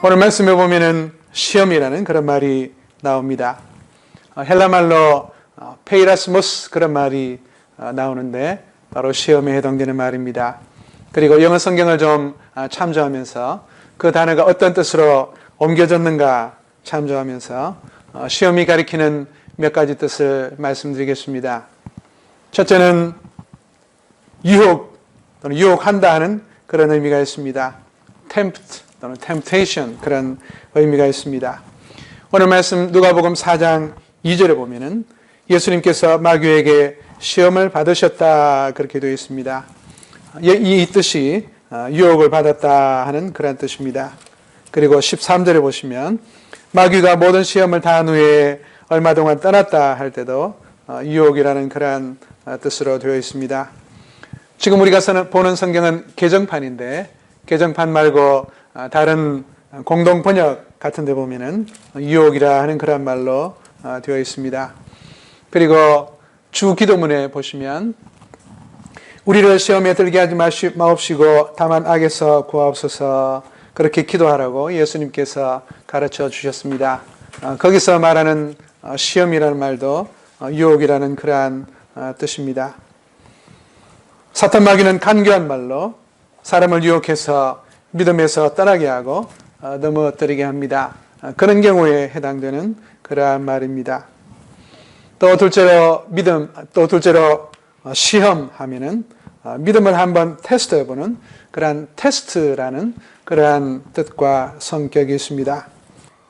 오늘 말씀에 보면은 시험이라는 그런 말이 나옵니다. 헬라말로 페이라스모스 그런 말이 나오는데 바로 시험에 해당되는 말입니다. 그리고 영어 성경을 좀 참조하면서 그 단어가 어떤 뜻으로 옮겨졌는가 참조하면서 시험이 가리키는 몇 가지 뜻을 말씀드리겠습니다. 첫째는 유혹 또는 유혹한다 하는 그런 의미가 있습니다. tempt 또는 temptation 그런 의미가 있습니다. 오늘 말씀 누가복음 4장 2절에 보면은 예수님께서 마귀에게 시험을 받으셨다 그렇게 되어 있습니다. 이 뜻이 유혹을 받았다 하는 그런 뜻입니다. 그리고 13절에 보시면 마귀가 모든 시험을 다한 후에 얼마 동안 떠났다 할 때도 유혹이라는 그러한 뜻으로 되어 있습니다. 지금 우리가 보는 성경은 개정판인데 개정판 말고 다른 공동 번역 같은 데 보면은 유혹이라 하는 그런 말로 되어 있습니다. 그리고 주 기도문에 보시면 우리를 시험에 들게 하지 마옵시고 다만 악에서 구하옵소서 그렇게 기도하라고 예수님께서 가르쳐 주셨습니다. 거기서 말하는 시험이라는 말도 유혹이라는 그러한 뜻입니다. 사탄 마귀는 간교한 말로 사람을 유혹해서 믿음에서 떠나게 하고 넘어뜨리게 합니다. 그런 경우에 해당되는 그러한 말입니다. 또 둘째로 시험하면은 믿음을 한번 테스트해보는 그러한 테스트라는 그러한 뜻과 성격이 있습니다.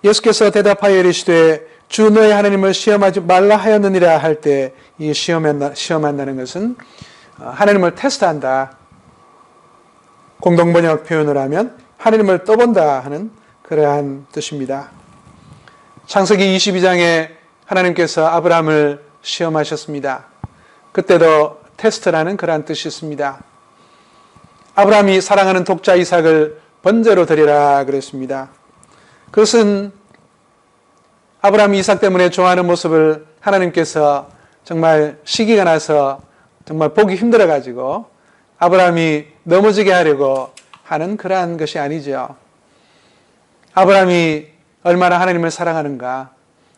예수께서 대답하여 이르시되 주 너의 하나님을 시험하지 말라 하였느니라 할 때 이 시험한다는 것은 하나님을 테스트한다. 공동번역 표현을 하면 하나님을 떠본다 하는 그러한 뜻입니다. 창세기 22장에 하나님께서 아브라함을 시험하셨습니다. 그때도 테스트라는 그러한 뜻이 있습니다. 아브라함이 사랑하는 독자 이삭을 번제로 드리라 그랬습니다. 그것은 아브라함이 이삭 때문에 좋아하는 모습을 하나님께서 정말 시기가 나서 정말 보기 힘들어가지고 아브라함이 넘어지게 하려고 하는 그러한 것이 아니죠. 아브라함이 얼마나 하나님을 사랑하는가,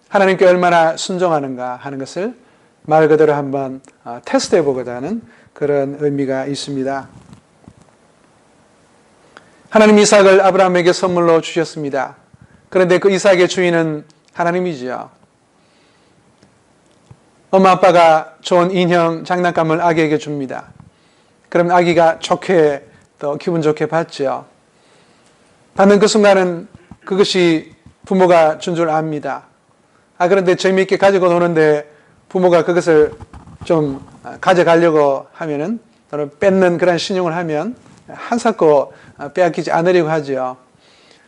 하나님께 얼마나 순종하는가 하는 것을 말 그대로 한번 테스트해 보고자 하는 그런 의미가 있습니다. 하나님 이삭을 아브라함에게 선물로 주셨습니다. 그런데 그 이삭의 주인은 하나님이지요. 엄마 아빠가 좋은 인형 장난감을 아기에게 줍니다. 그럼 아기가 좋게 또 기분 좋게 받죠. 받는 그 순간은 그것이 부모가 준 줄 압니다. 그런데 재미있게 가지고 노는데 부모가 그것을 좀 가져가려고 하면은 또는 뺏는 그런 신용을 하면 한사코 빼앗기지 않으려고 하죠.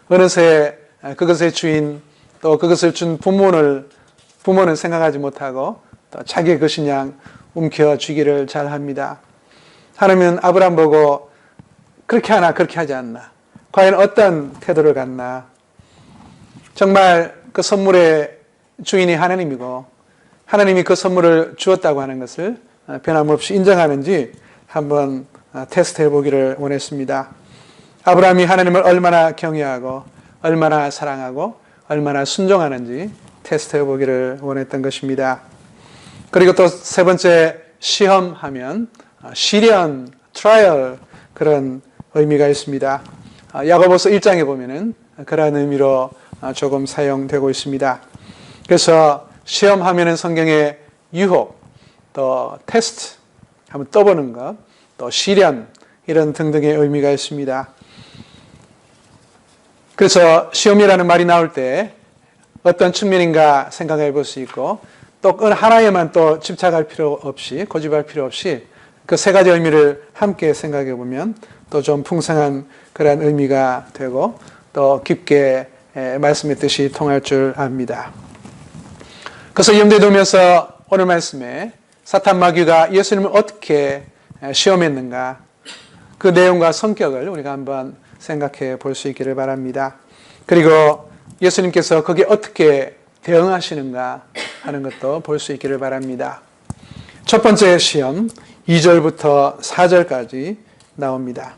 어느새 그것의 주인 또 그것을 준 부모는 생각하지 못하고 또 자기의 것인 양 움켜쥐기를 잘 합니다. 하나님은 아브라함 보고 그렇게 하나 그렇게 하지 않나. 과연 어떤 태도를 갖나. 정말 그 선물의 주인이 하나님이고 하나님이 그 선물을 주었다고 하는 것을 변함없이 인정하는지 한번 테스트해 보기를 원했습니다. 아브라함이 하나님을 얼마나 경외하고 얼마나 사랑하고 얼마나 순종하는지 테스트해 보기를 원했던 것입니다. 그리고 또 세 번째 시험하면 시련, 트라이얼 그런 의미가 있습니다. 야고보서 1장에 보면은 그런 의미로 조금 사용되고 있습니다. 그래서 시험하면은 성경에 유혹, 또 테스트, 한번 떠보는 것, 또 시련 이런 등등의 의미가 있습니다. 그래서 시험이라는 말이 나올 때 어떤 측면인가 생각해 볼 수 있고 또 하나에만 또 집착할 필요 없이 고집할 필요 없이 그 세 가지 의미를 함께 생각해 보면 또 좀 풍성한 그런 의미가 되고 또 깊게 말씀의 뜻이 통할 줄 압니다. 그래서 염두에 두면서 오늘 말씀에 사탄 마귀가 예수님을 어떻게 시험했는가 그 내용과 성격을 우리가 한번 생각해 볼 수 있기를 바랍니다. 그리고 예수님께서 거기에 어떻게 대응하시는가 하는 것도 볼 수 있기를 바랍니다. 첫 번째 시험 2절부터 4절까지 나옵니다.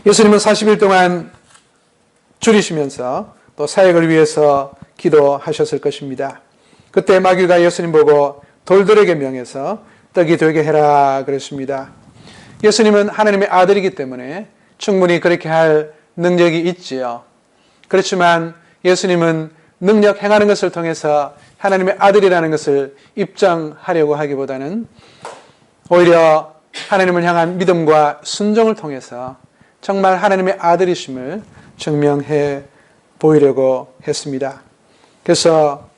예수님은 40일 동안 줄이시면서 또 사역을 위해서 기도하셨을 것입니다. 그때 마귀가 예수님 보고 돌들에게 명해서 떡이 되게 해라 그랬습니다. 예수님은 하나님의 아들이기 때문에 충분히 그렇게 할 능력이 있지요. 그렇지만 예수님은 능력 행하는 것을 통해서 하나님의 아들이라는 것을 입증하려고 하기보다는 오히려 하나님을 향한 믿음과 순종을 통해서 정말 하나님의 아들이심을 증명해 보이려고 했습니다. 그래서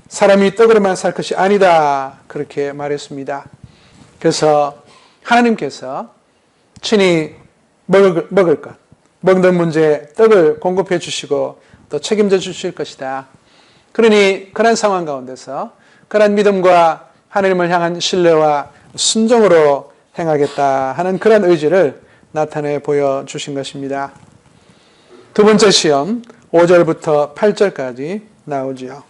사람이 떡으로만 살 것이 아니다 그렇게 말했습니다. 그래서 하나님께서 친히 먹을 것, 먹는 문제 떡을 공급해 주시고 또 책임져 주실 것이다. 그러니 그런 상황 가운데서 그런 믿음과 하나님을 향한 신뢰와 순종으로 행하겠다 하는 그런 의지를 나타내 보여주신 것입니다. 두 번째 시험 5절부터 8절까지 나오지요.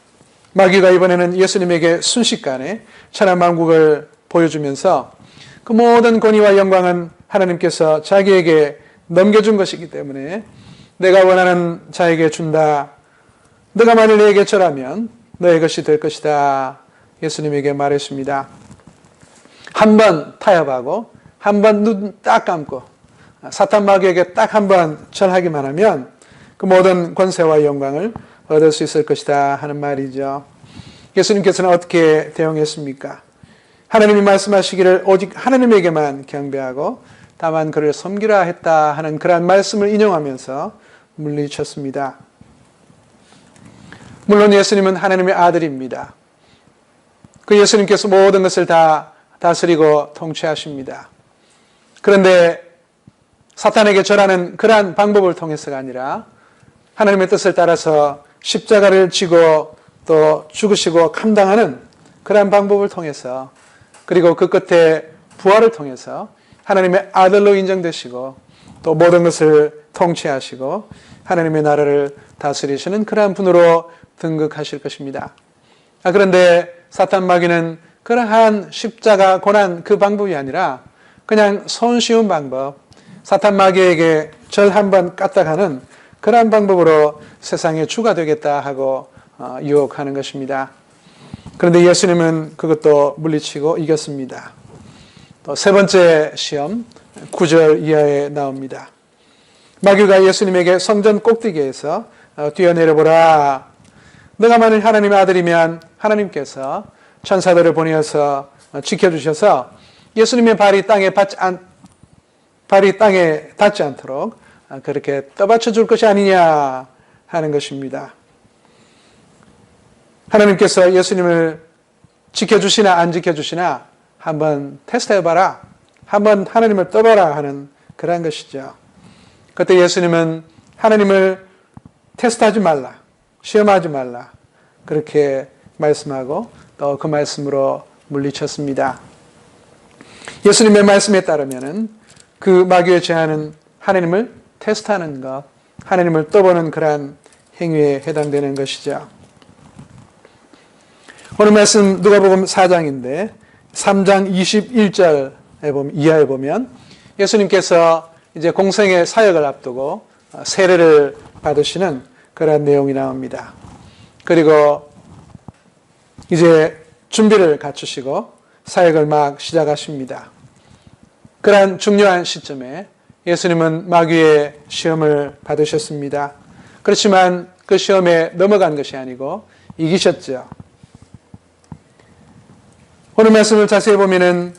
마귀가 이번에는 예수님에게 순식간에 천하만국을 보여주면서 그 모든 권위와 영광은 하나님께서 자기에게 넘겨준 것이기 때문에 내가 원하는 자에게 준다. 너가 만일 내게 절하면 너의 것이 될 것이다. 예수님에게 말했습니다. 한 번 타협하고 한 번 눈 딱 감고 사탄 마귀에게 딱 한 번 절하기만 하면 그 모든 권세와 영광을 얻을 수 있을 것이다 하는 말이죠. 예수님께서는 어떻게 대응했습니까? 하나님이 말씀하시기를 오직 하나님에게만 경배하고 다만 그를 섬기라 했다 하는 그러한 말씀을 인용하면서 물리쳤습니다. 물론 예수님은 하나님의 아들입니다. 그 예수님께서 모든 것을 다 다스리고 통치하십니다. 그런데 사탄에게 절하는 그러한 방법을 통해서가 아니라 하나님의 뜻을 따라서 십자가를 지고 또 죽으시고 감당하는 그러한 방법을 통해서 그리고 그 끝에 부활을 통해서 하나님의 아들로 인정되시고 또 모든 것을 통치하시고 하나님의 나라를 다스리시는 그러한 분으로 등극하실 것입니다. 그런데 사탄 마귀는 그러한 십자가 고난 그 방법이 아니라 그냥 손쉬운 방법, 사탄 마귀에게 절 한번 까딱하는 그러한 방법으로 세상의 주가 되겠다 하고 유혹하는 것입니다. 그런데 예수님은 그것도 물리치고 이겼습니다. 또 세 번째 시험 9절 이하에 나옵니다. 마귀가 예수님에게 성전 꼭대기에서 뛰어내려보라. 너가 만일 하나님의 아들이면 하나님께서 천사들을 보내어서 지켜주셔서 예수님의 발이 땅에 닿지 않도록 그렇게 떠받쳐 줄 것이 아니냐 하는 것입니다. 하나님께서 예수님을 지켜주시나 안 지켜주시나 한번 테스트해봐라. 한번 하나님을 떠봐라 하는 그런 것이죠. 그때 예수님은 하나님을 테스트하지 말라. 시험하지 말라. 그렇게 말씀하고 또 그 말씀으로 물리쳤습니다. 예수님의 말씀에 따르면 그 마귀의 제안은 하나님을 테스트하는 것, 하나님을 떠보는 그러한 행위에 해당되는 것이죠. 오늘 말씀 누가복음 4장인데 3장 21절 이하에 보면 예수님께서 이제 공생의 사역을 앞두고 세례를 받으시는 그러한 내용이 나옵니다. 그리고 이제 준비를 갖추시고 사역을 막 시작하십니다. 그러한 중요한 시점에 예수님은 마귀의 시험을 받으셨습니다. 그렇지만 그 시험에 넘어간 것이 아니고 이기셨죠. 오늘 말씀을 자세히 보면은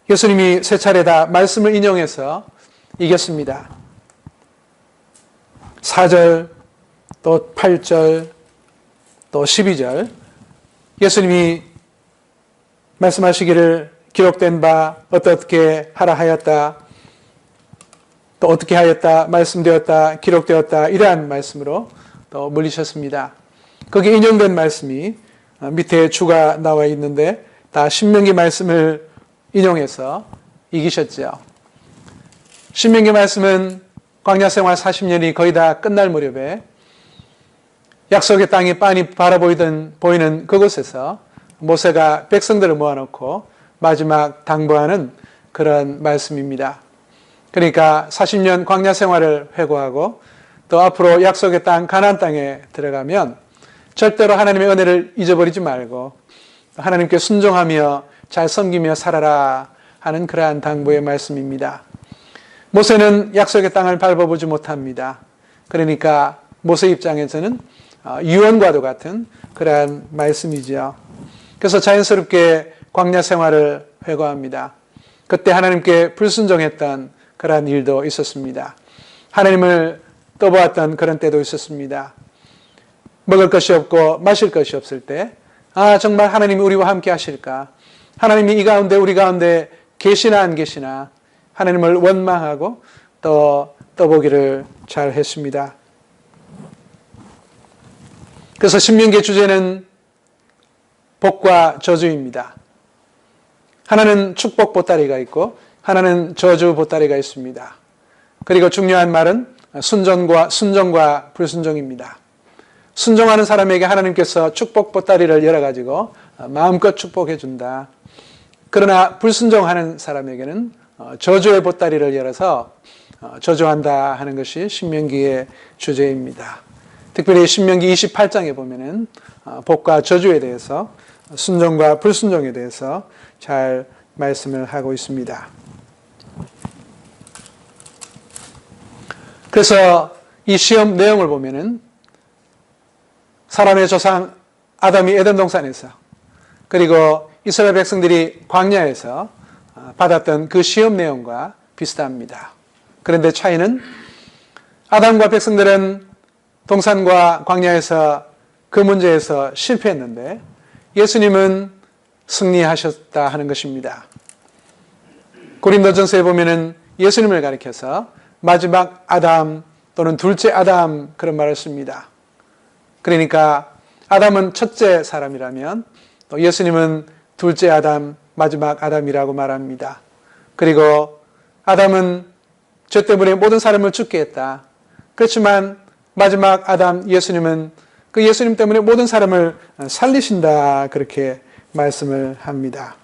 예수님이 세 차례 다 말씀을 인용해서 이겼습니다. 4절, 또 8절, 또 12절 예수님이 말씀하시기를 기록된 바 어떻게 하라 하였다, 또 어떻게 하였다, 말씀되었다, 기록되었다 이러한 말씀으로 또 물리셨습니다. 거기에 인용된 말씀이 밑에 주가 나와 있는데 다 신명기 말씀을 인용해서 이기셨죠. 신명기 말씀은 광야 생활 40년이 거의 다 끝날 무렵에 약속의 땅이 빤히 보이는 그곳에서 모세가 백성들을 모아놓고 마지막 당부하는 그런 말씀입니다. 그러니까 40년 광야 생활을 회고하고 또 앞으로 약속의 땅 가나안 땅에 들어가면 절대로 하나님의 은혜를 잊어버리지 말고 하나님께 순종하며 잘 섬기며 살아라 하는 그러한 당부의 말씀입니다. 모세는 약속의 땅을 밟아보지 못합니다. 그러니까 모세 입장에서는 유언과도 같은 그러한 말씀이지요. 그래서 자연스럽게 광야 생활을 회고합니다. 그때 하나님께 불순종했던 그러한 일도 있었습니다. 하나님을 떠보았던 그런 때도 있었습니다. 먹을 것이 없고 마실 것이 없을 때 정말 하나님이 우리와 함께 하실까? 하나님이 이 가운데 우리 가운데 계시나 안 계시나 하나님을 원망하고 또 떠보기를 잘 했습니다. 그래서 신명기의 주제는 복과 저주입니다. 하나는 축복 보따리가 있고 하나는 저주 보따리가 있습니다. 그리고 중요한 말은 순종과 불순종입니다. 순종하는 사람에게 하나님께서 축복 보따리를 열어가지고 마음껏 축복해 준다. 그러나 불순종하는 사람에게는 저주의 보따리를 열어서 저주한다 하는 것이 신명기의 주제입니다. 특별히 신명기 28장에 보면은 복과 저주에 대해서 순종과 불순종에 대해서 잘 말씀을 하고 있습니다. 그래서 이 시험 내용을 보면은 사람의 조상 아담이 에덴 동산에서 그리고 이스라엘 백성들이 광야에서 받았던 그 시험 내용과 비슷합니다. 그런데 차이는 아담과 백성들은 동산과 광야에서 그 문제에서 실패했는데 예수님은 승리하셨다 하는 것입니다. 고린도전서에 보면은 예수님을 가리켜서 마지막 아담 또는 둘째 아담 그런 말을 씁니다. 그러니까 아담은 첫째 사람이라면 또 예수님은 둘째 아담, 마지막 아담이라고 말합니다. 그리고 아담은 죄 때문에 모든 사람을 죽게 했다. 그렇지만 마지막 아담 예수님은 그 예수님 때문에 모든 사람을 살리신다 그렇게 말씀을 합니다.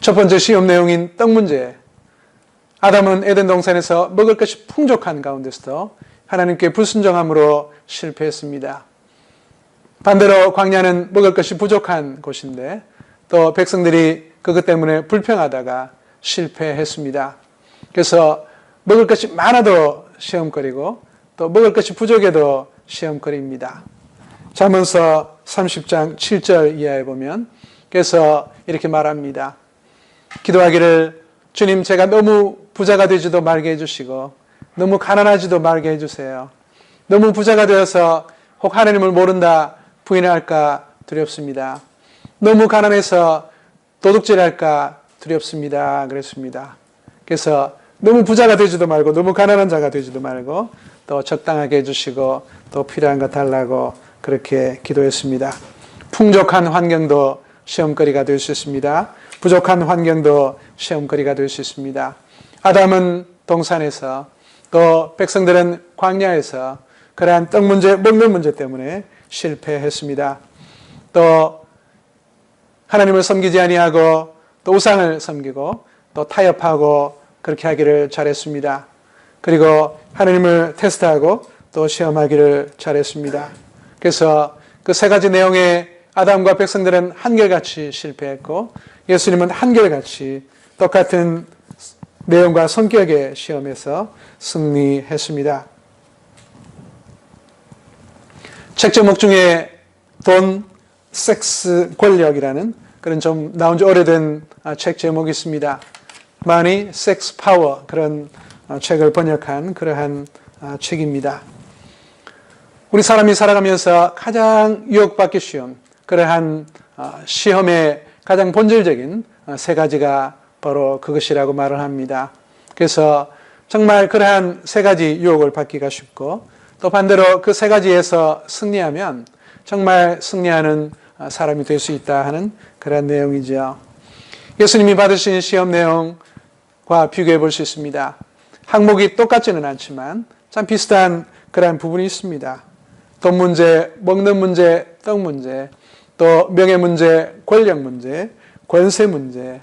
첫 번째 시험 내용인 떡 문제. 아담은 에덴 동산에서 먹을 것이 풍족한 가운데서도 하나님께 불순종함으로 실패했습니다. 반대로 광야는 먹을 것이 부족한 곳인데 또 백성들이 그것 때문에 불평하다가 실패했습니다. 그래서 먹을 것이 많아도 시험거리고 또 먹을 것이 부족해도 시험거리입니다. 잠언서 30장 7절 이하에 보면 그래서 이렇게 말합니다. 기도하기를 주님 제가 너무 부자가 되지도 말게 해주시고 너무 가난하지도 말게 해주세요. 너무 부자가 되어서 혹 하나님을 모른다 부인할까 두렵습니다. 너무 가난해서 도둑질할까 두렵습니다. 그랬습니다. 그래서 너무 부자가 되지도 말고 너무 가난한 자가 되지도 말고 또 적당하게 해주시고 또 필요한 거 달라고 그렇게 기도했습니다. 풍족한 환경도 시험거리가 될 수 있습니다. 부족한 환경도 시험거리가 될 수 있습니다. 아담은 동산에서 또 백성들은 광야에서 그러한 떡 문제, 먹는 문제 때문에 실패했습니다. 또 하나님을 섬기지 아니하고 또 우상을 섬기고 또 타협하고 그렇게 하기를 잘했습니다. 그리고 하나님을 테스트하고 또 시험하기를 잘했습니다. 그래서 그 세 가지 내용에 아담과 백성들은 한결같이 실패했고 예수님은 한결같이 똑같은 내용과 성격의 시험에서 승리했습니다. 책 제목 중에 돈, 섹스, 권력이라는 그런 좀 나온 지 오래된 책 제목이 있습니다. Money, Sex, Power 그런 책을 번역한 그러한 책입니다. 우리 사람이 살아가면서 가장 유혹받기 쉬운 그러한 시험의 가장 본질적인 세 가지가 바로 그것이라고 말을 합니다. 그래서 정말 그러한 세 가지 유혹을 받기가 쉽고 또 반대로 그 세 가지에서 승리하면 정말 승리하는 사람이 될 수 있다 하는 그런 내용이죠. 예수님이 받으신 시험 내용과 비교해 볼 수 있습니다. 항목이 똑같지는 않지만 참 비슷한 그러한 부분이 있습니다. 돈 문제, 먹는 문제, 떡 문제, 또 명예 문제, 권력 문제, 권세 문제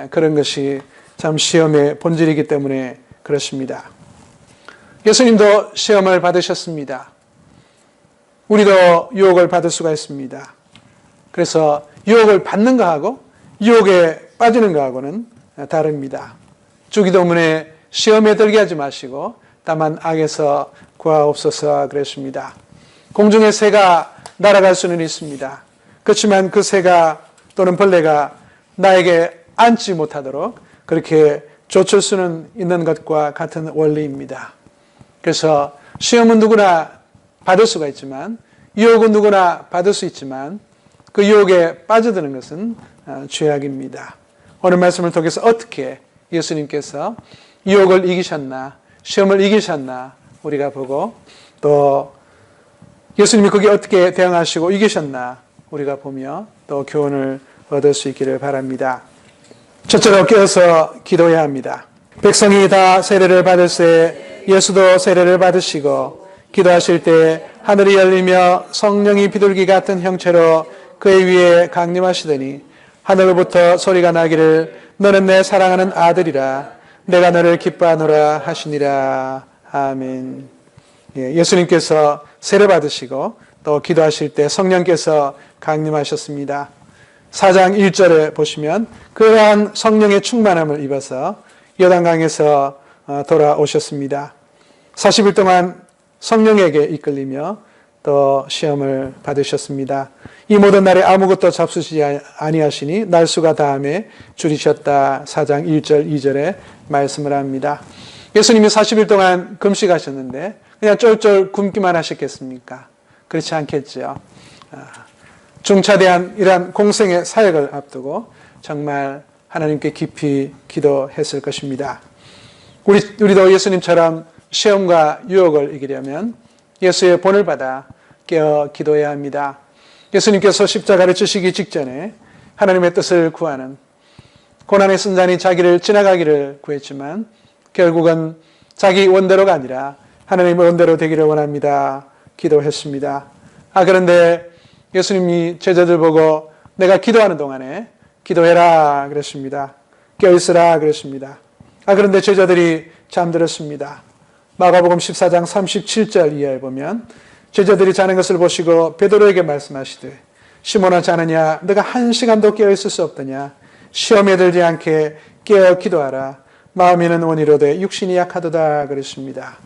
그런 것이 참 시험의 본질이기 때문에 그렇습니다. 예수님도 시험을 받으셨습니다. 우리도 유혹을 받을 수가 있습니다. 그래서 유혹을 받는 거하고 유혹에 빠지는 거하고는 다릅니다. 주기도문에 시험에 들게 하지 마시고 다만 악에서 구하옵소서 그랬습니다. 공중의 새가 날아갈 수는 있습니다. 그렇지만 그 새가 또는 벌레가 나에게 앉지 못하도록 그렇게 쫓을 수는 있는 것과 같은 원리입니다. 그래서 시험은 누구나 받을 수가 있지만 유혹은 누구나 받을 수 있지만 그 유혹에 빠져드는 것은 죄악입니다. 오늘 말씀을 통해서 어떻게 예수님께서 유혹을 이기셨나, 시험을 이기셨나 우리가 보고 또 예수님이 거기에 어떻게 대응하시고 이기셨나 우리가 보며 또 교훈을 얻을 수 있기를 바랍니다. 첫째로 깨어서 기도해야 합니다. 백성이 다 세례를 받을새 예수도 세례를 받으시고 기도하실 때 하늘이 열리며 성령이 비둘기 같은 형체로 그의 위에 강림하시더니 하늘로부터 소리가 나기를 너는 내 사랑하는 아들이라 내가 너를 기뻐하노라 하시니라. 아멘. 예수님께서 세례 받으시고 또 기도하실 때 성령께서 강림하셨습니다. 4장 1절에 보시면 그러한 성령의 충만함을 입어서 요단강에서 돌아오셨습니다. 40일 동안 성령에게 이끌리며 또 시험을 받으셨습니다. 이 모든 날에 아무것도 잡수시지 아니하시니 날수가 다함에 줄이셨다. 4장 1절 2절에 말씀을 합니다. 예수님이 40일 동안 금식하셨는데 그냥 쫄쫄 굶기만 하셨겠습니까? 그렇지 않겠죠. 중차대한 이러한 공생의 사역을 앞두고 정말 하나님께 깊이 기도했을 것입니다. 우리도 예수님처럼 시험과 유혹을 이기려면 예수의 본을 받아 깨어 기도해야 합니다. 예수님께서 십자가를 지시기 직전에 하나님의 뜻을 구하는 고난의 순간이 자기를 지나가기를 구했지만 결국은 자기 원대로가 아니라 하나님의 원대로 되기를 원합니다. 기도했습니다. 그런데 예수님이 제자들 보고 내가 기도하는 동안에 기도해라 그랬습니다. 깨어있으라 그랬습니다. 그런데 제자들이 잠들었습니다. 마가복음 14장 37절 이하에 보면 제자들이 자는 것을 보시고 베드로에게 말씀하시되 시몬아 자느냐 너가 한 시간도 깨어있을 수 없더냐 시험에 들지 않게 깨어 기도하라 마음에는 원이로되 육신이 약하도다 그랬습니다.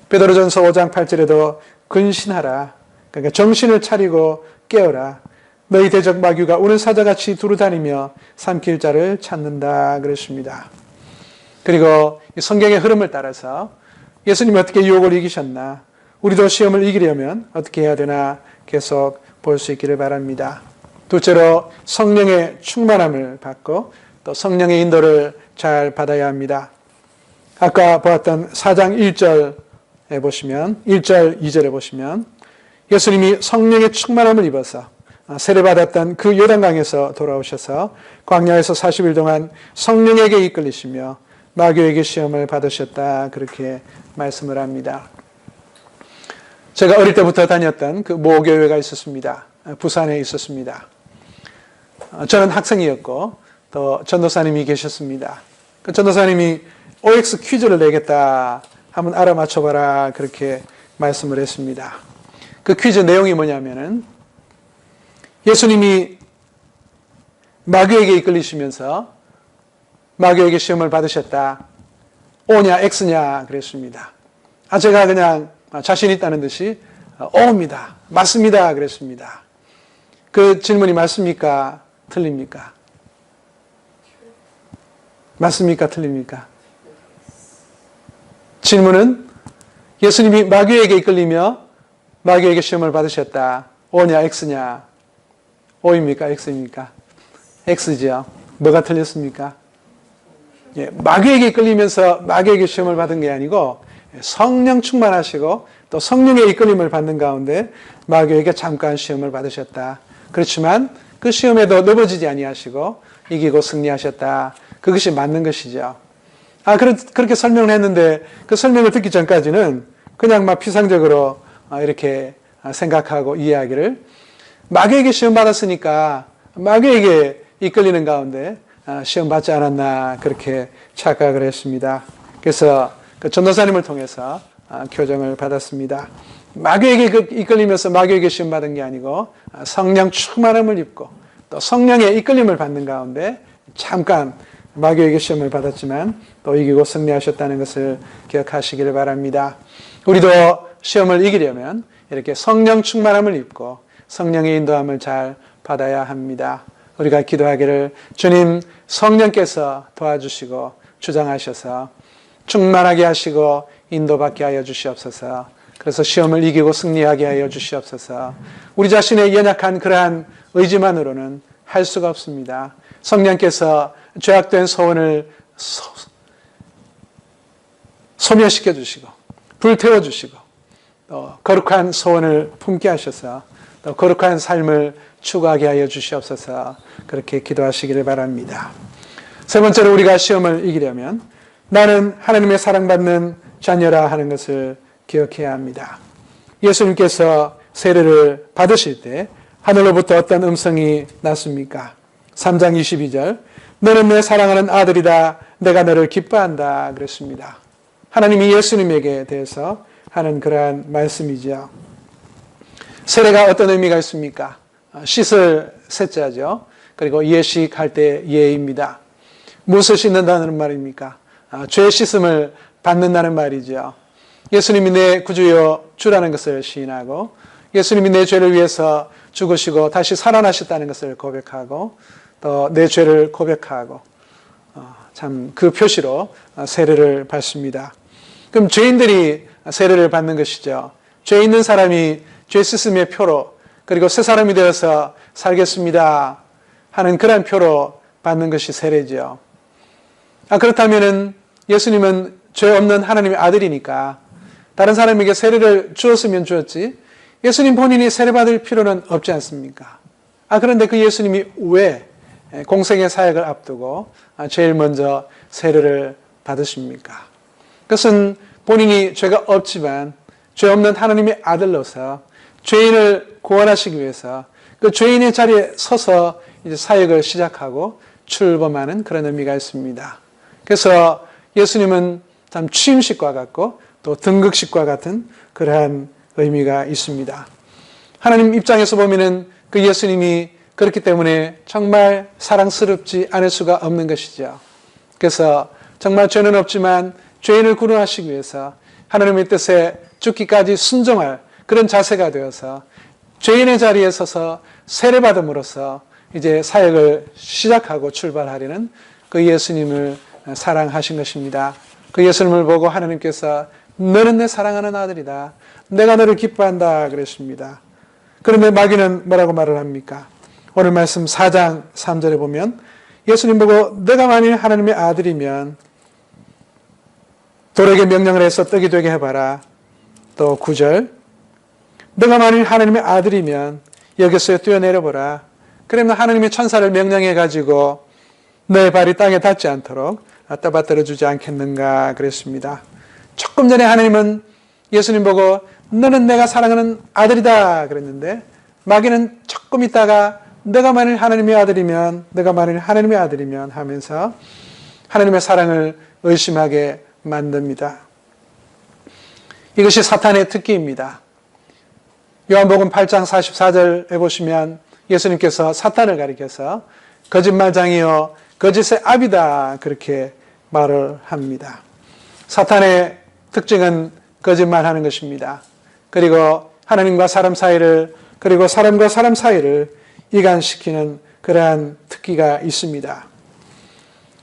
베드로전서 5장 8절에도 근신하라 그러니까 정신을 차리고 깨어라 너희 대적 마귀가 우는 사자같이 두루다니며 삼킬 자를 찾는다 그랬습니다. 그리고 성경의 흐름을 따라서 예수님이 어떻게 유혹을 이기셨나 우리도 시험을 이기려면 어떻게 해야 되나 계속 볼 수 있기를 바랍니다. 둘째로 성령의 충만함을 받고 또 성령의 인도를 잘 받아야 합니다. 아까 보았던 4장 1절에 보시면 1절 2절에 보시면 예수님이 성령의 충만함을 입어서 세례받았던 그 요단강에서 돌아오셔서 광야에서 40일 동안 성령에게 이끌리시며 마귀에게 시험을 받으셨다 그렇게 말씀을 합니다. 제가 어릴 때부터 다녔던 그 모교회가 있었습니다. 부산에 있었습니다. 저는 학생이었고 또 전도사님이 계셨습니다. 그 전도사님이 OX 퀴즈를 내겠다 한번 알아맞혀봐라 그렇게 말씀을 했습니다. 그 퀴즈 내용이 뭐냐면은 예수님이 마귀에게 이끌리시면서 마귀에게 시험을 받으셨다. O냐 X냐 그랬습니다. 제가 그냥 자신 있다는 듯이 O입니다. 맞습니다 그랬습니다. 그 질문이 맞습니까? 틀립니까? 맞습니까? 틀립니까? 질문은 예수님이 마귀에게 이끌리며 마귀에게 시험을 받으셨다. O냐 X냐? O입니까? X입니까? X죠. 뭐가 틀렸습니까? 마귀에게 이끌리면서 마귀에게 시험을 받은 게 아니고 성령 충만하시고 또 성령의 이끌림을 받는 가운데 마귀에게 잠깐 시험을 받으셨다. 그렇지만 그 시험에도 넘어지지 아니하시고 이기고 승리하셨다. 그것이 맞는 것이죠. 그렇게 설명을 했는데 그 설명을 듣기 전까지는 그냥 막 피상적으로 이렇게 생각하고 이해하기를 마귀에게 시험 받았으니까 마귀에게 이끌리는 가운데 시험 받지 않았나 그렇게 착각을 했습니다. 그래서 그 전도사님을 통해서 교정을 받았습니다. 마귀에게 이끌리면서 마귀에게 시험 받은 게 아니고 성령 충만함을 입고 또 성령의 이끌림을 받는 가운데 잠깐 마귀에게 시험을 받았지만 또 이기고 승리하셨다는 것을 기억하시기를 바랍니다. 우리도 시험을 이기려면 이렇게 성령 충만함을 입고 성령의 인도함을 잘 받아야 합니다. 우리가 기도하기를 주님 성령께서 도와주시고 주장하셔서 충만하게 하시고 인도받게 하여 주시옵소서. 그래서 시험을 이기고 승리하게 하여 주시옵소서. 우리 자신의 연약한 그러한 의지만으로는 할 수가 없습니다. 성령께서 죄악된 소원을 소멸시켜 주시고 불태워 주시고 또 거룩한 소원을 품게 하셔서 또 거룩한 삶을 추구하게 하여 주시옵소서. 그렇게 기도하시기를 바랍니다. 세 번째로 우리가 시험을 이기려면 나는 하나님의 사랑받는 자녀라 하는 것을 기억해야 합니다. 예수님께서 세례를 받으실 때 하늘로부터 어떤 음성이 났습니까? 3장 22절 너는 내 사랑하는 아들이다 내가 너를 기뻐한다 그랬습니다. 하나님이 예수님에게 대해서 하는 그러한 말씀이죠. 세례가 어떤 의미가 있습니까? 씻을 셋자죠. 그리고 예식할 때 예입니다. 무엇을 씻는다는 말입니까? 죄 씻음을 받는다는 말이죠. 예수님이 내 구주여 주라는 것을 시인하고 예수님이 내 죄를 위해서 죽으시고 다시 살아나셨다는 것을 고백하고 또 내 죄를 고백하고 참 그 표시로 세례를 받습니다. 그럼 죄인들이 세례를 받는 것이죠. 죄 있는 사람이 죄 씻음의 표로 그리고 새 사람이 되어서 살겠습니다 하는 그런 표로 받는 것이 세례죠. 그렇다면은 예수님은 죄 없는 하나님의 아들이니까 다른 사람에게 세례를 주었으면 주었지 예수님 본인이 세례받을 필요는 없지 않습니까? 그런데 그 예수님이 왜 공생의 사역을 앞두고 제일 먼저 세례를 받으십니까? 그것은 본인이 죄가 없지만 죄 없는 하나님의 아들로서 죄인을 구원하시기 위해서 그 죄인의 자리에 서서 이제 사역을 시작하고 출범하는 그런 의미가 있습니다. 그래서 예수님은 참 취임식과 같고 또 등극식과 같은 그러한 의미가 있습니다. 하나님 입장에서 보면은 그 예수님이 그렇기 때문에 정말 사랑스럽지 않을 수가 없는 것이죠. 그래서 정말 죄는 없지만 죄인을 구원하시기 위해서 하나님의 뜻에 죽기까지 순종할 그런 자세가 되어서 죄인의 자리에 서서 세례받음으로써 이제 사역을 시작하고 출발하려는 그 예수님을 사랑하신 것입니다. 그 예수님을 보고 하나님께서 너는 내 사랑하는 아들이다. 내가 너를 기뻐한다 그랬습니다. 그런데 마귀는 뭐라고 말을 합니까? 오늘 말씀 4장 3절에 보면 예수님 보고 너가 만일 하나님의 아들이면 돌에게 명령을 해서 떡이 되게 해봐라. 또 9절 너가 만일 하나님의 아들이면 여기서 뛰어내려보라. 그러면 하나님의 천사를 명령해가지고 너의 발이 땅에 닿지 않도록 떠받들어 주지 않겠는가 그랬습니다. 조금 전에 하나님은 예수님 보고 너는 내가 사랑하는 아들이다 그랬는데 마귀는 조금 있다가 너가 만일 하나님의 아들이면 너가 만일 하나님의 아들이면 하면서 하나님의 사랑을 의심하게 만듭니다. 이것이 사탄의 특기입니다. 요한복음 8장 44절에 보시면 예수님께서 사탄을 가리켜서 거짓말장이요 거짓의 아비다 그렇게 말을 합니다. 사탄의 특징은 거짓말하는 것입니다. 그리고 하나님과 사람 사이를 그리고 사람과 사람 사이를 이간시키는 그러한 특기가 있습니다.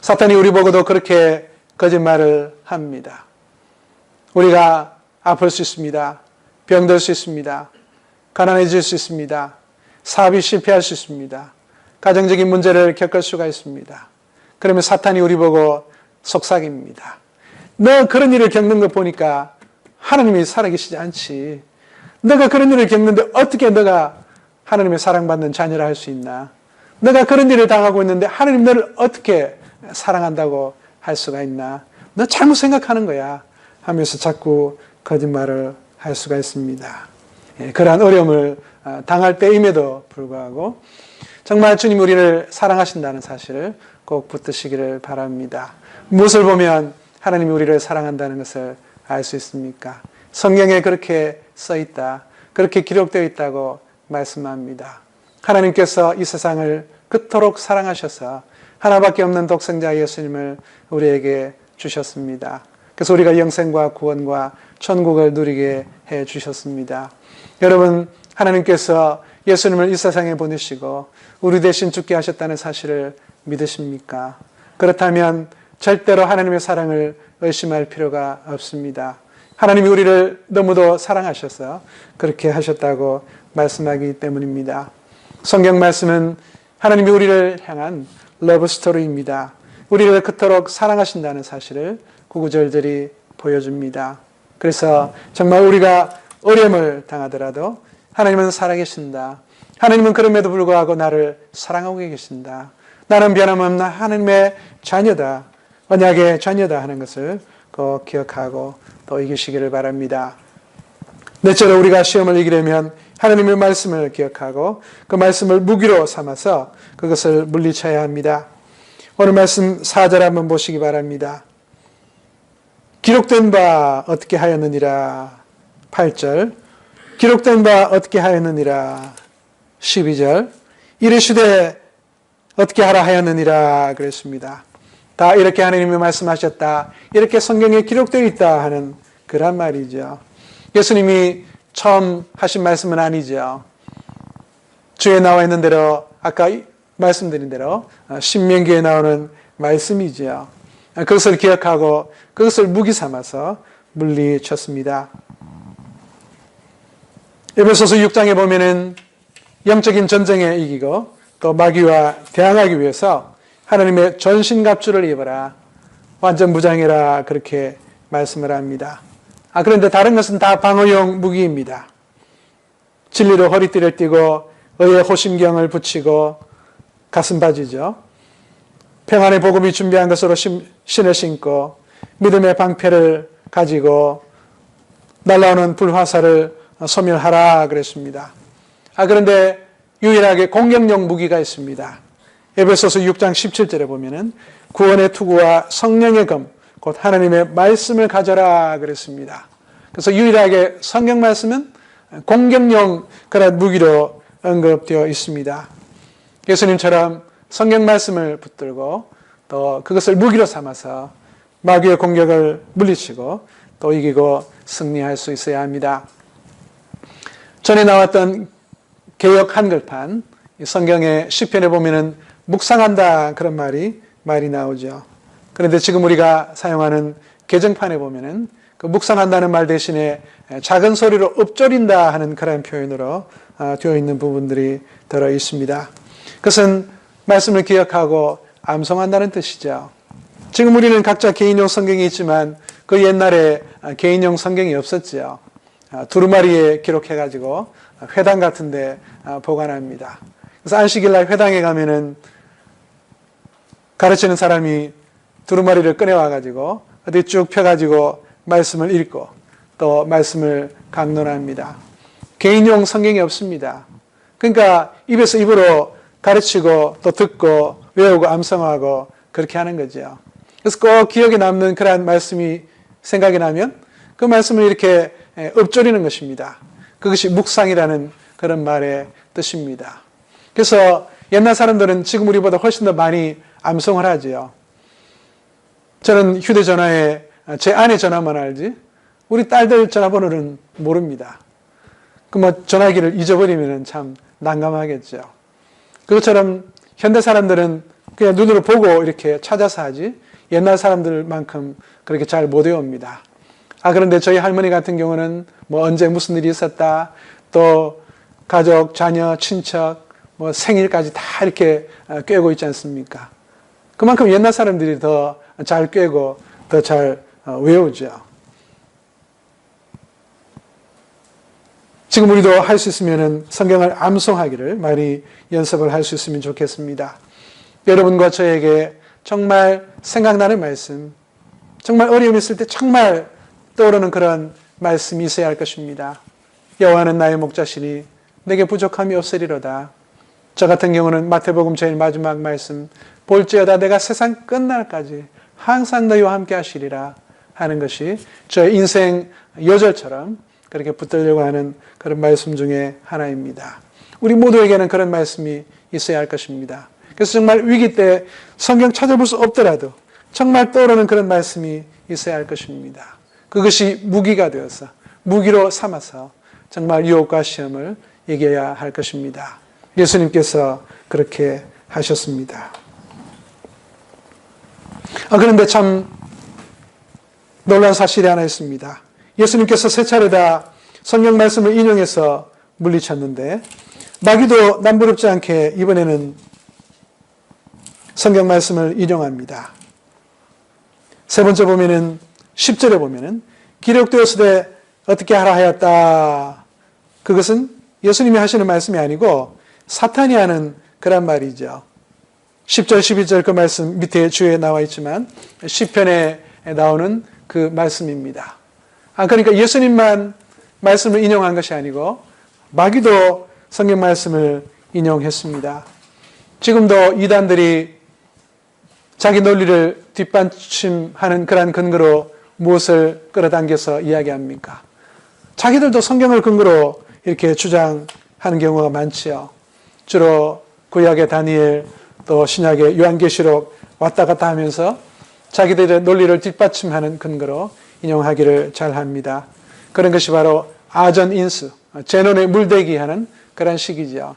사탄이 우리 보고도 그렇게 거짓말을 합니다. 우리가 아플 수 있습니다. 병들 수 있습니다. 가난해질 수 있습니다. 사업이 실패할 수 있습니다. 가정적인 문제를 겪을 수가 있습니다. 그러면 사탄이 우리 보고 속삭입니다. 너 그런 일을 겪는 거 보니까 하나님이 살아계시지 않지. 너가 그런 일을 겪는데 어떻게 너가 하나님의 사랑받는 자녀라 할 수 있나? 너가 그런 일을 당하고 있는데 하나님 너를 어떻게 사랑한다고 할 수가 있나? 너 잘못 생각하는 거야 하면서 자꾸 거짓말을 할 수가 있습니다. 그러한 어려움을 당할 때임에도 불구하고 정말 주님 우리를 사랑하신다는 사실을 꼭 붙드시기를 바랍니다. 무엇을 보면 하나님이 우리를 사랑한다는 것을 알 수 있습니까? 성경에 그렇게 써 있다. 그렇게 기록되어 있다고 말씀합니다. 하나님께서 이 세상을 그토록 사랑하셔서 하나밖에 없는 독생자 예수님을 우리에게 주셨습니다. 그래서 우리가 영생과 구원과 천국을 누리게 해 주셨습니다. 여러분, 하나님께서 예수님을 이 세상에 보내시고 우리 대신 죽게 하셨다는 사실을 믿으십니까? 그렇다면 절대로 하나님의 사랑을 의심할 필요가 없습니다. 하나님이 우리를 너무도 사랑하셔서 그렇게 하셨다고 말씀하기 때문입니다. 성경 말씀은 하나님이 우리를 향한 러브 스토리입니다. 우리를 그토록 사랑하신다는 사실을 구구절절히 보여줍니다. 그래서 정말 우리가 어려움을 당하더라도 하나님은 살아계신다. 하나님은 그럼에도 불구하고 나를 사랑하고 계신다. 나는 변함없는 하나님의 자녀다. 언약의 자녀다 하는 것을 꼭 기억하고 또 이기시기를 바랍니다. 넷째로 우리가 시험을 이기려면 하나님의 말씀을 기억하고 그 말씀을 무기로 삼아서 그것을 물리쳐야 합니다. 오늘 말씀 4절 한번 보시기 바랍니다. 기록된 바 어떻게 하였느니라. 8절 기록된 바 어떻게 하였느니라. 12절 이르시되 어떻게 하라 하였느니라 그랬습니다. 다 이렇게 하나님이 말씀하셨다. 이렇게 성경에 기록되어 있다 하는 그런 말이죠. 예수님이 처음 하신 말씀은 아니죠. 주에 나와 있는 대로 아까 말씀드린 대로 신명기에 나오는 말씀이죠. 그것을 기억하고 그것을 무기 삼아서 물리쳤습니다. 에베소서 6장에 보면은 영적인 전쟁에 이기고 또 마귀와 대항하기 위해서 하나님의 전신갑주를 입어라. 완전 무장해라. 그렇게 말씀을 합니다. 그런데 다른 것은 다 방어용 무기입니다. 진리로 허리띠를 띠고 의의 호심경을 붙이고 가슴바지죠. 평안의 복음이 준비한 것으로 신을 신고 믿음의 방패를 가지고 날아오는 불화살을 소멸하라 그랬습니다. 그런데 유일하게 공격용 무기가 있습니다. 에베소서 6장 17절에 보면은 구원의 투구와 성령의 검, 곧 하나님의 말씀을 가져라 그랬습니다. 그래서 유일하게 성경 말씀은 공격용 그런 무기로 언급되어 있습니다. 예수님처럼 성경 말씀을 붙들고 또 그것을 무기로 삼아서 마귀의 공격을 물리치고 또 이기고 승리할 수 있어야 합니다. 전에 나왔던 개역 한글판 성경의 시편에 보면은 묵상한다 그런 말이 나오죠. 그런데 지금 우리가 사용하는 개정판에 보면은 그 묵상한다는 말 대신에 작은 소리로 읊조린다 하는 그런 표현으로 되어 있는 부분들이 들어 있습니다. 그것은 말씀을 기억하고 암송한다는 뜻이죠. 지금 우리는 각자 개인용 성경이 있지만 그 옛날에 개인용 성경이 없었죠. 두루마리에 기록해가지고 회당 같은 데 보관합니다. 그래서 안식일날 회당에 가면은 가르치는 사람이 두루마리를 꺼내와가지고 어디 쭉 펴가지고 말씀을 읽고 또 말씀을 강론합니다. 개인용 성경이 없습니다. 그러니까 입에서 입으로 가르치고 또 듣고 외우고 암송하고 그렇게 하는 거죠. 그래서 꼭 기억에 남는 그러한 말씀이 생각이 나면 그 말씀을 이렇게 읊조리는 것입니다. 그것이 묵상이라는 그런 말의 뜻입니다. 그래서 옛날 사람들은 지금 우리보다 훨씬 더 많이 암송을 하지요. 저는 휴대전화에 제 아내 전화만 알지 우리 딸들 전화번호는 모릅니다. 전화기를 잊어버리면 참 난감하겠죠. 그것처럼 현대 사람들은 그냥 눈으로 보고 이렇게 찾아서 하지 옛날 사람들만큼 그렇게 잘 못 외웁니다. 그런데 저희 할머니 같은 경우는 언제 무슨 일이 있었다 또 가족, 자녀, 친척 생일까지 다 이렇게 꿰고 있지 않습니까? 그만큼 옛날 사람들이 더 잘 꿰고 더 잘 외우죠. 지금 우리도 할 수 있으면 성경을 암송하기를 많이 연습을 할 수 있으면 좋겠습니다. 여러분과 저에게 정말 생각나는 말씀, 정말 어려움이 있을 때 정말 떠오르는 그런 말씀이 있어야 할 것입니다. 여호와는 나의 목자시니 내게 부족함이 없으리로다. 저 같은 경우는 마태복음 제일 마지막 말씀 볼지어다 내가 세상 끝날까지 항상 너희와 함께 하시리라. 하는 것이 저의 인생 요절처럼 그렇게 붙들려고 하는 그런 말씀 중에 하나입니다. 우리 모두에게는 그런 말씀이 있어야 할 것입니다. 그래서 정말 위기 때 성경 찾아볼 수 없더라도 정말 떠오르는 그런 말씀이 있어야 할 것입니다. 그것이 무기가 되어서 무기로 삼아서 정말 유혹과 시험을 이겨야 할 것입니다. 예수님께서 그렇게 하셨습니다. 그런데 참 놀라운 사실이 하나 있습니다. 예수님께서 세 차례다 성경 말씀을 인용해서 물리쳤는데 마귀도 남부럽지 않게 이번에는 성경 말씀을 인용합니다. 세 번째 보면은 10절에 보면은 기록되었으되 어떻게 하라 하였다. 그것은 예수님이 하시는 말씀이 아니고 사탄이 하는 그런 말이죠. 10절, 11절 그 말씀 밑에 주에 나와 있지만 시편에 나오는 그 말씀입니다. 그러니까 예수님만 말씀을 인용한 것이 아니고 마귀도 성경 말씀을 인용했습니다. 지금도 이단들이 자기 논리를 뒷받침하는 그러한 근거로 무엇을 끌어당겨서 이야기합니까? 자기들도 성경을 근거로 이렇게 주장하는 경우가 많지요. 주로 구약의 다니엘 또 신약의 요한계시록 왔다 갔다 하면서 자기들의 논리를 뒷받침하는 근거로 인용하기를 잘합니다. 그런 것이 바로 아전인수, 제논에 물대기 하는 그런 식이죠.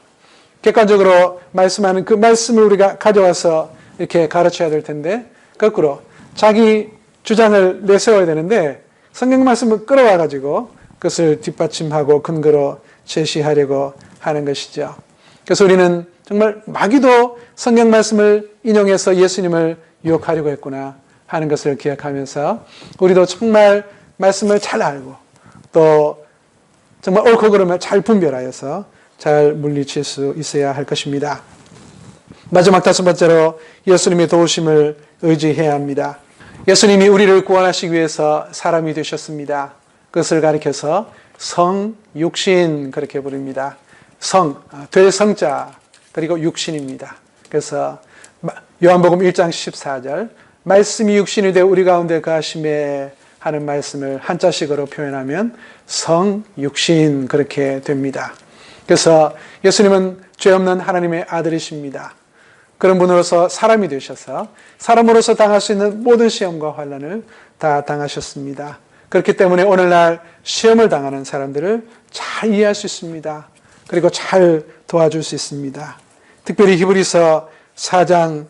객관적으로 말씀하는 그 말씀을 우리가 가져와서 이렇게 가르쳐야 될 텐데 거꾸로 자기 주장을 내세워야 되는데 성경 말씀을 끌어와 가지고 그것을 뒷받침하고 근거로 제시하려고 하는 것이죠. 그래서 우리는 정말 마귀도 성경 말씀을 인용해서 예수님을 유혹하려고 했구나 하는 것을 기억하면서 우리도 정말 말씀을 잘 알고 또 정말 옳고 그름을 잘 분별하여서 잘 물리칠 수 있어야 할 것입니다. 마지막 다섯 번째로 예수님의 도우심을 의지해야 합니다. 예수님이 우리를 구원하시기 위해서 사람이 되셨습니다. 그것을 가리켜서 성육신 그렇게 부릅니다. 될 성자 그리고 육신입니다. 그래서 요한복음 1장 14절 말씀이 육신이 되어 우리 가운데 거하심에 하는 말씀을 한자식으로 표현하면 성육신 그렇게 됩니다. 그래서 예수님은 죄 없는 하나님의 아들이십니다. 그런 분으로서 사람이 되셔서 사람으로서 당할 수 있는 모든 시험과 환난을 다 당하셨습니다. 그렇기 때문에 오늘날 시험을 당하는 사람들을 잘 이해할 수 있습니다. 그리고 잘 도와줄 수 있습니다. 특별히 히브리서 4장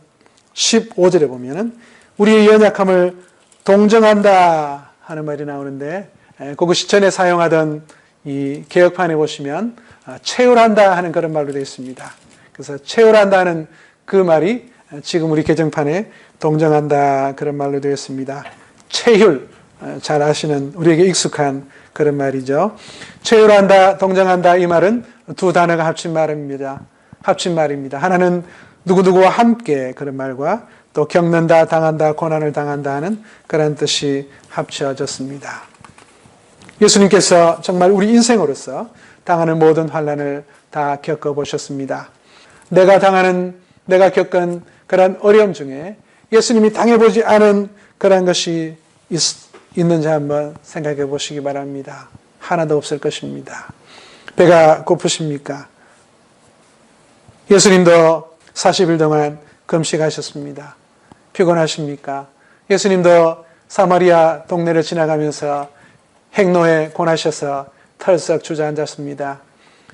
15절에 보면은 우리의 연약함을 동정한다 하는 말이 나오는데 그것이 전에 사용하던 이 개혁판에 보시면 체휼한다 하는 그런 말로 되어 있습니다. 그래서 체휼한다는 그 말이 지금 우리 개정판에 동정한다 그런 말로 되어 있습니다. 체휼 잘 아시는 우리에게 익숙한 그런 말이죠. 체휼한다, 동정한다 이 말은 두 단어가 합친 말입니다. 하나는 누구누구와 함께 그런 말과 또 겪는다, 당한다, 고난을 당한다 하는 그런 뜻이 합쳐졌습니다. 예수님께서 정말 우리 인생으로서 당하는 모든 환난을 다 겪어보셨습니다. 내가 겪은 그런 어려움 중에 예수님이 당해보지 않은 그런 것이 있는지 한번 생각해 보시기 바랍니다. 하나도 없을 것입니다. 배가 고프십니까? 예수님도 40일 동안 금식하셨습니다. 피곤하십니까? 예수님도 사마리아 동네를 지나가면서 행로에 고나셔서 털썩 주저앉았습니다.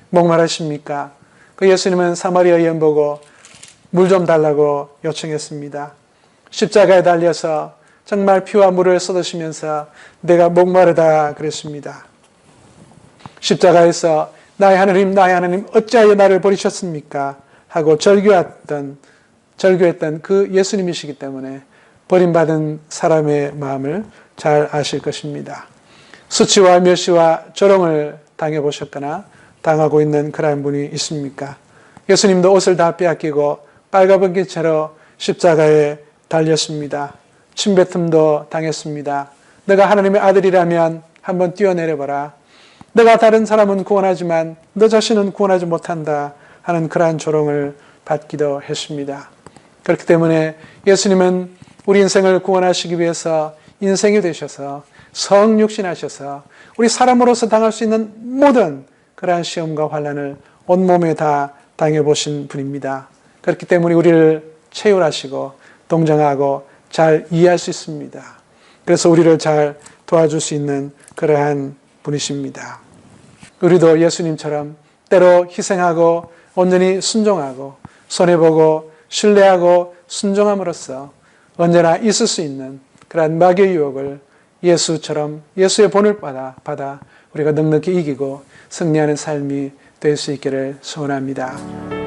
목마르십니까? 그 예수님은 사마리아 여인 보고 물 좀 달라고 요청했습니다. 십자가에 달려서 정말 피와 물을 쏟으시면서 내가 목마르다 그랬습니다. 십자가에서 나의 하나님 어찌하여 나를 버리셨습니까? 하고 절규했던 그 예수님이시기 때문에 버림받은 사람의 마음을 잘 아실 것입니다. 수치와 멸시와 조롱을 당해보셨거나 당하고 있는 그런 분이 있습니까? 예수님도 옷을 다 빼앗기고 빨가벗긴 채로 십자가에 달렸습니다. 침뱉음도 당했습니다. 내가 하나님의 아들이라면 한번 뛰어내려봐라. 내가 다른 사람은 구원하지만 너 자신은 구원하지 못한다 하는 그러한 조롱을 받기도 했습니다. 그렇기 때문에 예수님은 우리 인생을 구원하시기 위해서 인생이 되셔서 성육신하셔서 우리 사람으로서 당할 수 있는 모든 그러한 시험과 환난을 온몸에 다 당해보신 분입니다. 그렇기 때문에 우리를 체휼하시고 동정하고 잘 이해할 수 있습니다. 그래서 우리를 잘 도와줄 수 있는 그러한 분이십니다. 우리도 예수님처럼 때로 희생하고 온전히 순종하고 손해보고 신뢰하고 순종함으로써 언제나 있을 수 있는 그러한 마귀의 유혹을 예수처럼 예수의 본을 받아 우리가 넉넉히 이기고 승리하는 삶이 될 수 있기를 소원합니다.